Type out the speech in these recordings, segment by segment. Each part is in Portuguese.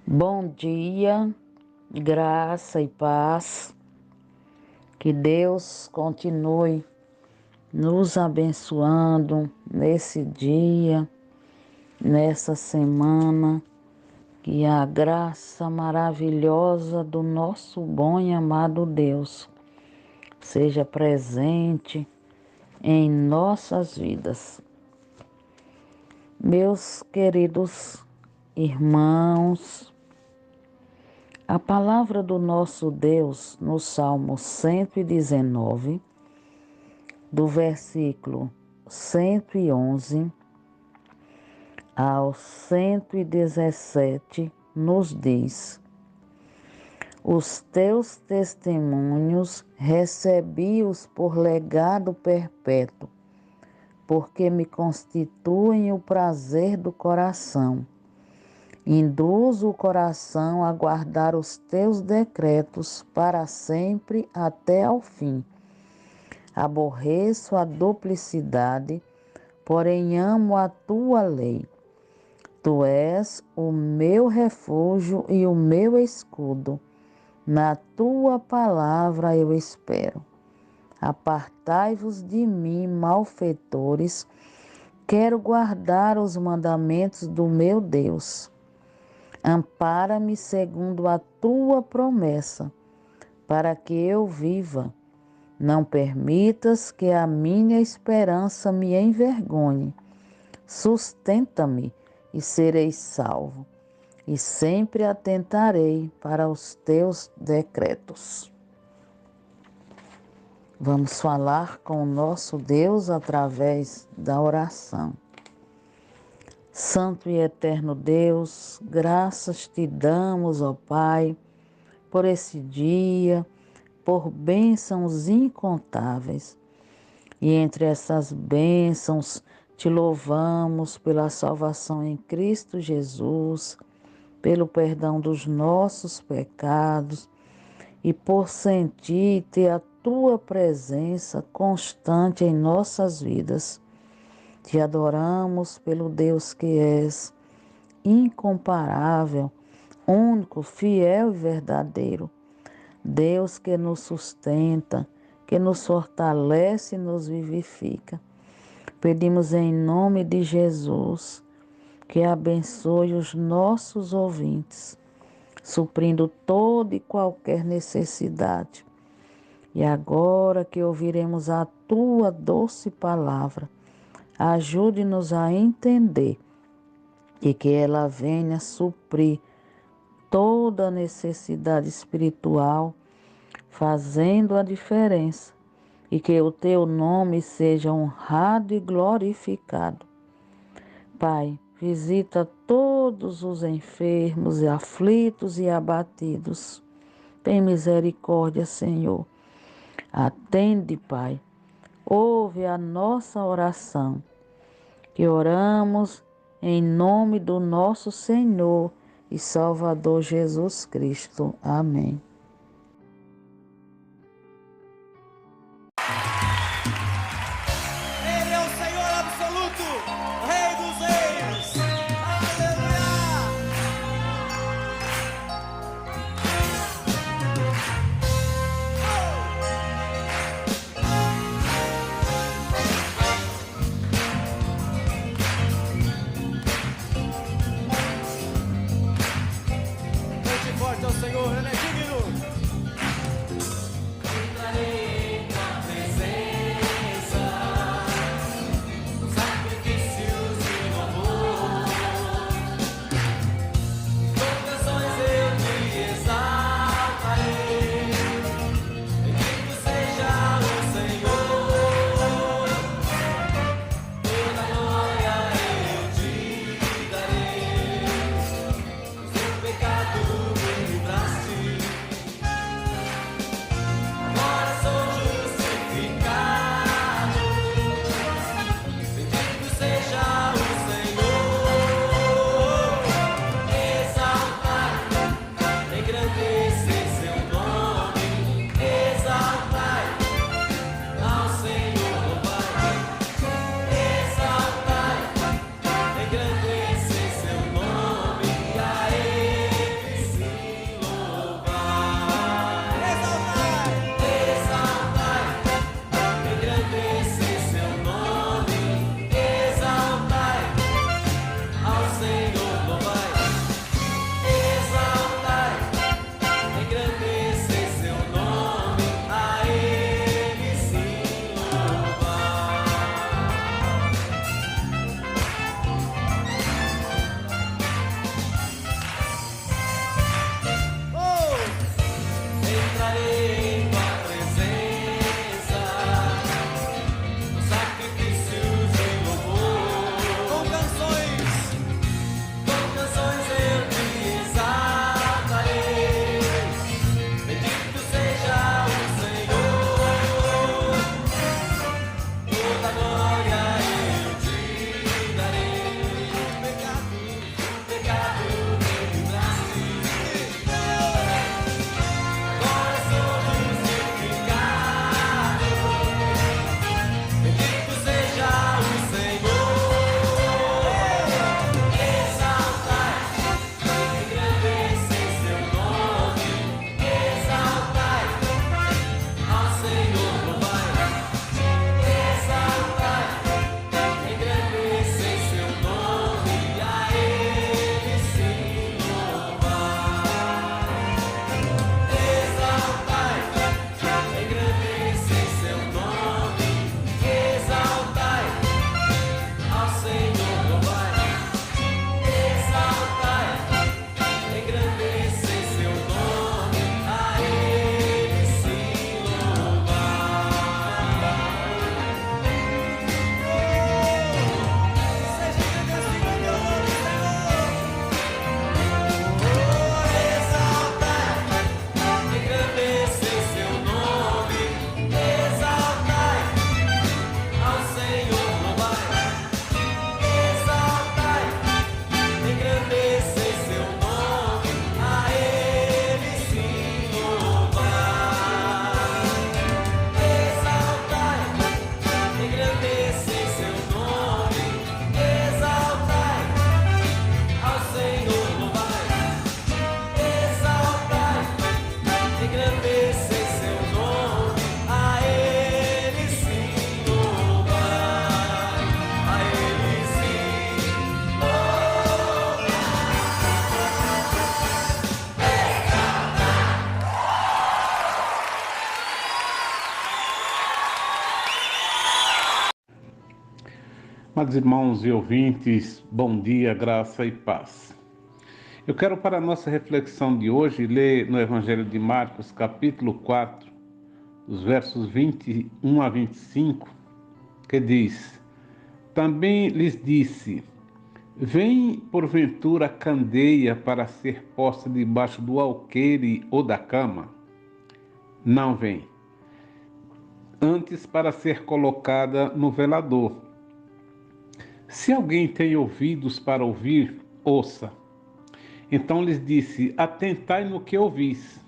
Bom dia, graça e paz. Que Deus continue nos abençoando nesse dia, nessa semana. Que a graça maravilhosa do nosso bom e amado Deus seja presente em nossas vidas. Meus queridos irmãos, a palavra do nosso Deus no Salmo 119, do versículo 111 ao 117, nos diz: Os teus testemunhos recebi-os por legado perpétuo, porque me constituem o prazer do coração. Induzo o coração a guardar os teus decretos para sempre até ao fim. Aborreço a duplicidade, porém amo a tua lei. Tu és o meu refúgio e o meu escudo. Na tua palavra eu espero. Apartai-vos de mim, malfeitores. Quero guardar os mandamentos do meu Deus. Ampara-me segundo a tua promessa, para que eu viva. Não permitas que a minha esperança me envergonhe. Sustenta-me e serei salvo, e sempre atentarei para os teus decretos. Vamos falar com o nosso Deus através da oração. Santo e eterno Deus, graças te damos, ó Pai, por esse dia, por bênçãos incontáveis. E entre essas bênçãos, te louvamos pela salvação em Cristo Jesus, pelo perdão dos nossos pecados e por sentir e ter a tua presença constante em nossas vidas. Te adoramos pelo Deus que és, incomparável, único, fiel e verdadeiro. Deus que nos sustenta, que nos fortalece e nos vivifica. Pedimos em nome de Jesus que abençoe os nossos ouvintes, suprindo toda e qualquer necessidade. E agora que ouviremos a tua doce palavra, ajude-nos a entender e que ela venha suprir toda a necessidade espiritual, fazendo a diferença, e que o teu nome seja honrado e glorificado. Pai, visita todos os enfermos e aflitos e abatidos. Tem misericórdia, Senhor. Atende, Pai. Ouve a nossa oração, que oramos em nome do nosso Senhor e Salvador Jesus Cristo. Amém. Ele é o Senhor absoluto, o Rei dos Reis. Aleluia! Muito forte ao Senhor, Ele é digno. Amados irmãos e ouvintes, bom dia, graça e paz. Eu quero, para a nossa reflexão de hoje, ler no Evangelho de Marcos, capítulo 4, os versos 21 a 25, que diz: Também lhes disse: Vem porventura candeia para ser posta debaixo do alqueire ou da cama? Não vem. Antes para ser colocada no velador. Se alguém tem ouvidos para ouvir, ouça. Então lhes disse: Atentai no que ouvis.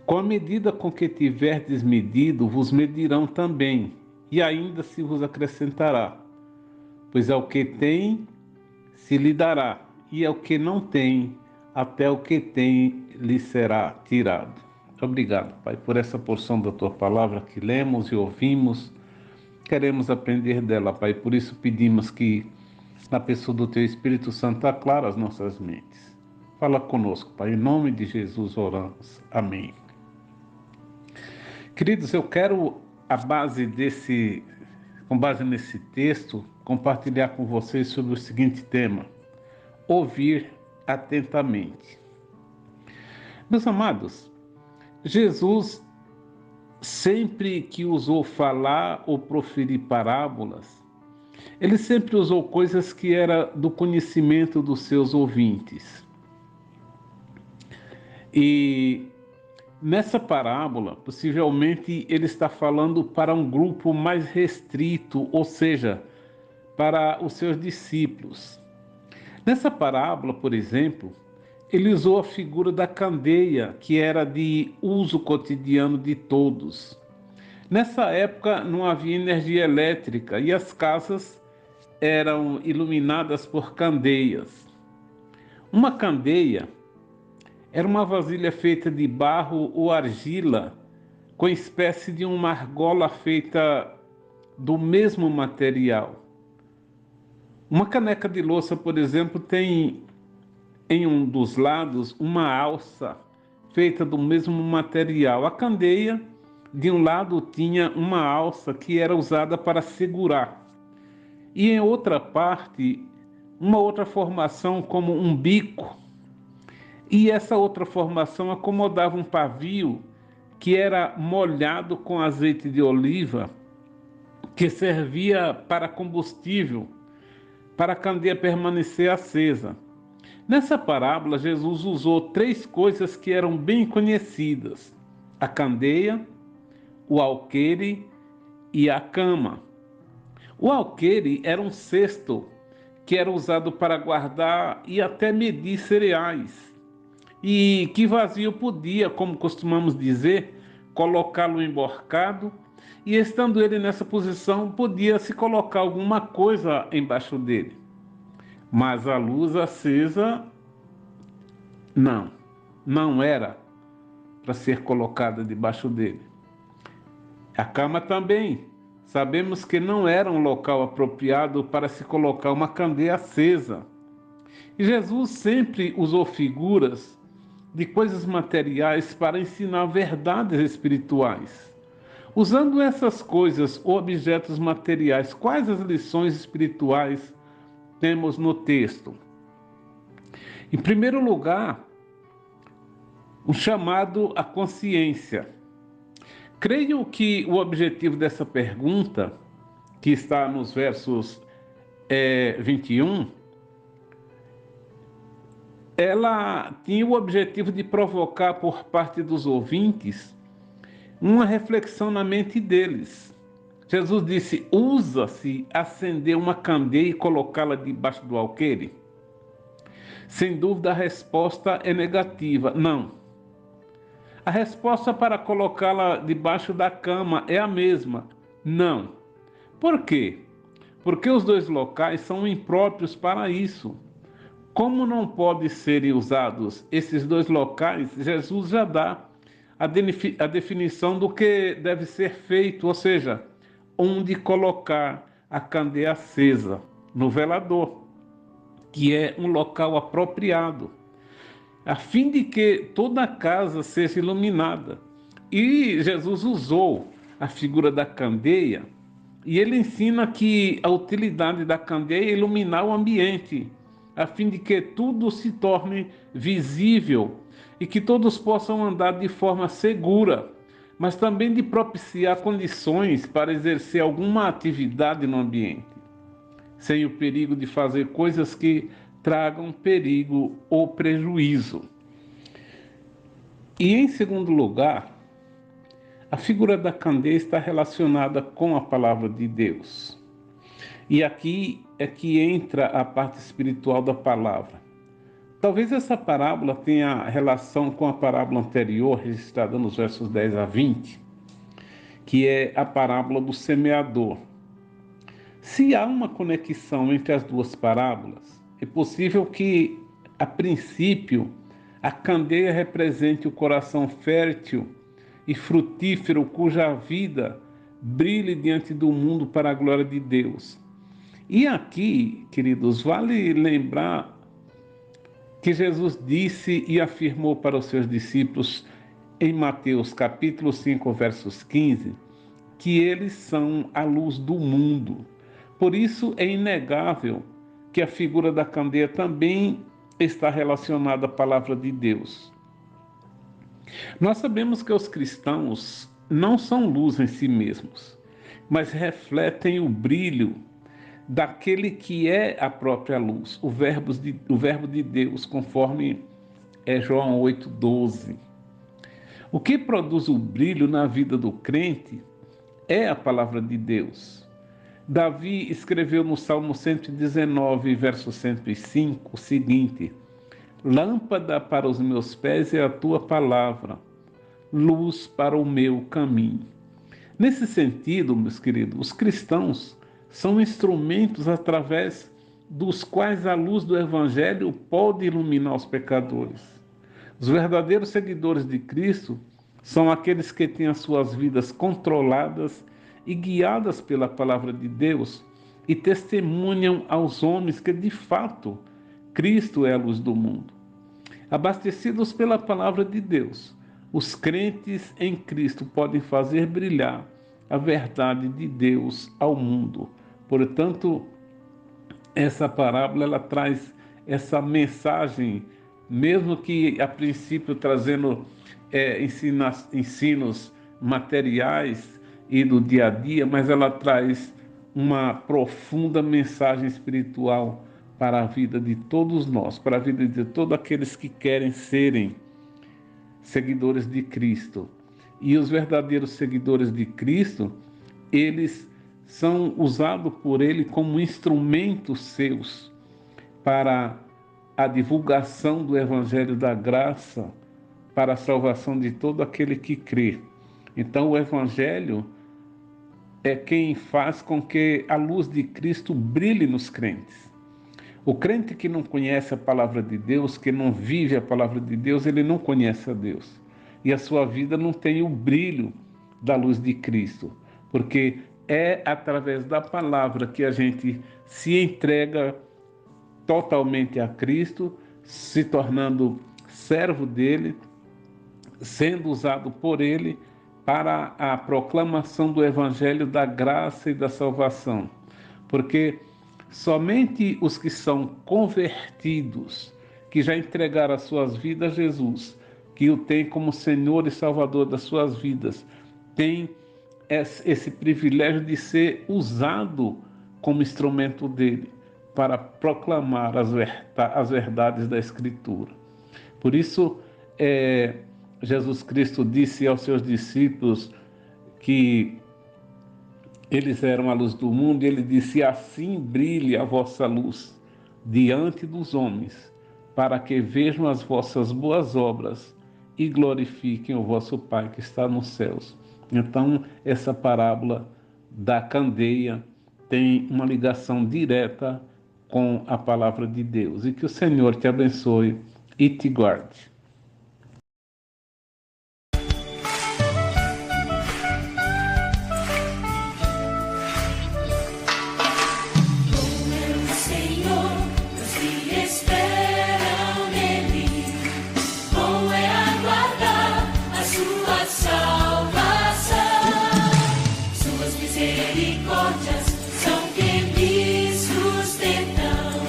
Com a medida com que tiverdes medido, vos medirão também, e ainda se vos acrescentará. Pois ao que tem, se lhe dará, e ao que não tem, até o que tem lhe será tirado. Obrigado, Pai, por essa porção da Tua palavra que lemos e ouvimos. Queremos aprender dela, Pai, por isso pedimos que, na pessoa do Teu Espírito Santo, aclara as nossas mentes. Fala conosco, Pai, em nome de Jesus oramos. Amém. Queridos, eu quero, com base nesse texto, compartilhar com vocês sobre o seguinte tema: ouvir atentamente. Meus amados, Jesus sempre que usou falar ou proferir parábolas, ele sempre usou coisas que eram do conhecimento dos seus ouvintes. E nessa parábola, possivelmente ele está falando para um grupo mais restrito, ou seja, para os seus discípulos. Nessa parábola, por exemplo, ele usou a figura da candeia, que era de uso cotidiano de todos. Nessa época não havia energia elétrica e as casas eram iluminadas por candeias. Uma candeia era uma vasilha feita de barro ou argila, com espécie de uma argola feita do mesmo material. Uma caneca de louça, por exemplo, tem em um dos lados uma alça feita do mesmo material. A candeia, de um lado, tinha uma alça que era usada para segurar. E em outra parte, uma outra formação como um bico. E essa outra formação acomodava um pavio que era molhado com azeite de oliva, que servia para combustível, para a candeia permanecer acesa. Nessa parábola, Jesus usou 3 coisas que eram bem conhecidas: a candeia, o alqueire e a cama. O alqueire era um cesto que era usado para guardar e até medir cereais, e que vazio podia, como costumamos dizer, colocá-lo emborcado, e estando ele nessa posição, podia se colocar alguma coisa embaixo dele. Mas a luz acesa, não era para ser colocada debaixo dele. A cama também. Sabemos que não era um local apropriado para se colocar uma candeia acesa. E Jesus sempre usou figuras de coisas materiais para ensinar verdades espirituais. Usando essas coisas ou objetos materiais, quais as lições espirituais temos no texto? Em primeiro lugar, um chamado à consciência. Creio que o objetivo dessa pergunta, que está nos versos 21, ela tinha o objetivo de provocar por parte dos ouvintes uma reflexão na mente deles. Jesus disse: usa-se acender uma candeia e colocá-la debaixo do alqueire? Sem dúvida a resposta é negativa, não. A resposta para colocá-la debaixo da cama é a mesma, não. Por quê? Porque os 2 locais são impróprios para isso. Como não podem ser usados esses 2 locais, Jesus já dá a definição do que deve ser feito, ou seja, onde colocar a candeia acesa, no velador, que é um local apropriado, a fim de que toda a casa seja iluminada. E Jesus usou a figura da candeia E ele ensina que a utilidade da candeia é iluminar o ambiente, a fim de que tudo se torne visível e que todos possam andar de forma segura, mas também de propiciar condições para exercer alguma atividade no ambiente, sem o perigo de fazer coisas que tragam perigo ou prejuízo. E em segundo lugar, a figura da candeia está relacionada com a palavra de Deus. E aqui é que entra a parte espiritual da palavra. Talvez essa parábola tenha relação com a parábola anterior, registrada nos versos 10 a 20, que é a parábola do semeador. Se há uma conexão entre as duas parábolas, é possível que, a princípio, a candeia represente o coração fértil e frutífero cuja vida brilhe diante do mundo para a glória de Deus. E aqui, queridos, vale lembrar que Jesus disse e afirmou para os seus discípulos em Mateus capítulo 5, versos 15, que eles são a luz do mundo. Por isso é inegável que a figura da candeia também está relacionada à palavra de Deus. Nós sabemos que os cristãos não são luz em si mesmos, mas refletem o brilho daquele que é a própria luz, o verbo de Deus, conforme João 8,12. O que produz o brilho na vida do crente é a palavra de Deus. Davi escreveu no Salmo 119, verso 105, o seguinte: lâmpada para os meus pés é a tua palavra, luz para o meu caminho. Nesse sentido, meus queridos, os cristãos são instrumentos através dos quais a luz do Evangelho pode iluminar os pecadores. Os verdadeiros seguidores de Cristo são aqueles que têm as suas vidas controladas e guiadas pela palavra de Deus e testemunham aos homens que, de fato, Cristo é a luz do mundo. Abastecidos pela palavra de Deus, os crentes em Cristo podem fazer brilhar a verdade de Deus ao mundo. Portanto, essa parábola ela traz essa mensagem, mesmo que a princípio trazendo ensinos materiais e do dia a dia, mas ela traz uma profunda mensagem espiritual para a vida de todos nós, para a vida de todos aqueles que querem serem seguidores de Cristo. E os verdadeiros seguidores de Cristo, eles são usados por Ele como instrumentos seus para a divulgação do Evangelho da Graça, para a salvação de todo aquele que crê. Então o Evangelho é quem faz com que a luz de Cristo brilhe nos crentes. O crente que não conhece a palavra de Deus, que não vive a palavra de Deus, ele não conhece a Deus. E a sua vida não tem o brilho da luz de Cristo, porque é através da palavra que a gente se entrega totalmente a Cristo, se tornando servo dele, sendo usado por ele para a proclamação do Evangelho da graça e da salvação. Porque somente os que são convertidos, que já entregaram as suas vidas a Jesus, que o tem como Senhor e Salvador das suas vidas, têm esse privilégio de ser usado como instrumento dele para proclamar as verdades da Escritura. Por isso, Jesus Cristo disse aos seus discípulos que eles eram a luz do mundo, e ele disse: assim brilhe a vossa luz diante dos homens, para que vejam as vossas boas obras e glorifiquem o vosso Pai que está nos céus. Então, essa parábola da candeia tem uma ligação direta com a palavra de Deus. E que o Senhor te abençoe e te guarde. Misericórdia misericórdias são que me sustentam.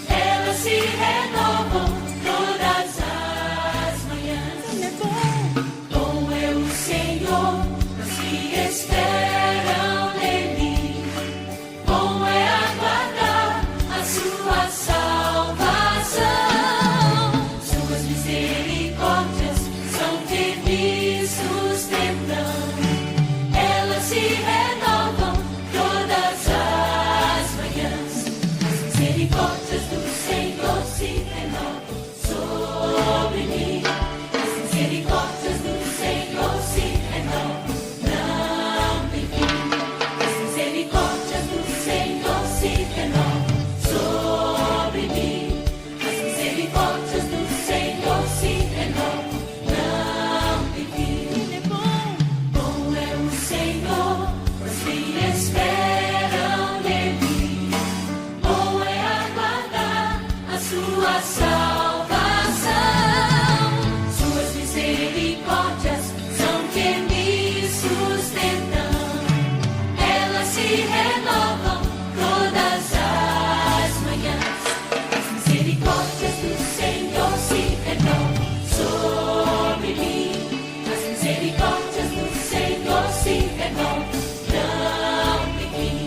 Elas se renovam todas as manhãs. Bom é o Senhor, os que esperam nele. Bom é aguardar a sua salvação. Suas misericórdias são que me sustentam. Elas se renovam todas as manhãs. As misericórdias do Senhor se renovam sobre mim. As misericórdias do Senhor se renovam, não tem fim. As misericórdias do Senhor se renovam sobre mim. As misericórdias do Senhor se renovam, não tem fim. Bom é o Senhor, os que esperam nele. Bom é aguardar a sua salvação. Suas misericórdias são que me sustentam. Elas se renovam todas as manhãs. As misericórdias do Senhor se renovam sobre mim. As misericórdias do Senhor se renovam, não tem fim.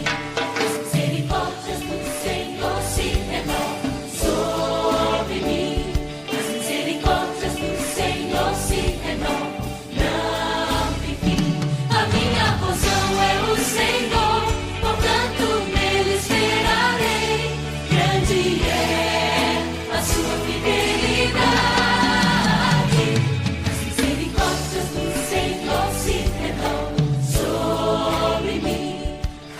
As misericórdias do Senhor se renovam sobre mim. As misericórdias do Senhor se renovam, não tem fim. A minha porção é o Senhor, portanto nele esperarei. Grande é a sua fidelidade. As misericórdias do Senhor se renovam sobre mim.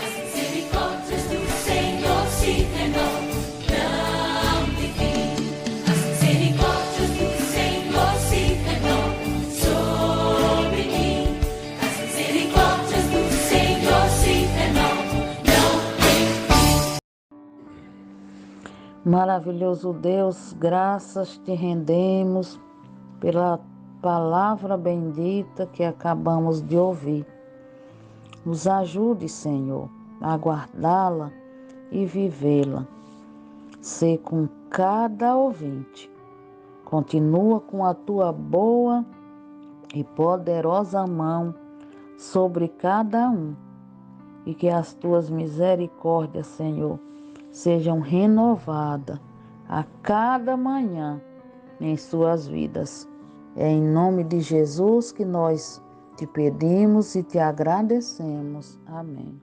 As misericórdias do Senhor se renovam, não tem fim. As misericórdias do Senhor se renovam sobre mim. As misericórdias do Senhor se renovam, não tem fim. Maravilhoso Deus, graças te rendemos pela palavra bendita que acabamos de ouvir. Nos ajude, Senhor, a guardá-la e vivê-la. Ser com cada ouvinte. Continua com a tua boa e poderosa mão sobre cada um. E que as tuas misericórdias, Senhor, sejam renovadas a cada manhã em suas vidas. É em nome de Jesus que nós te pedimos e te agradecemos. Amém.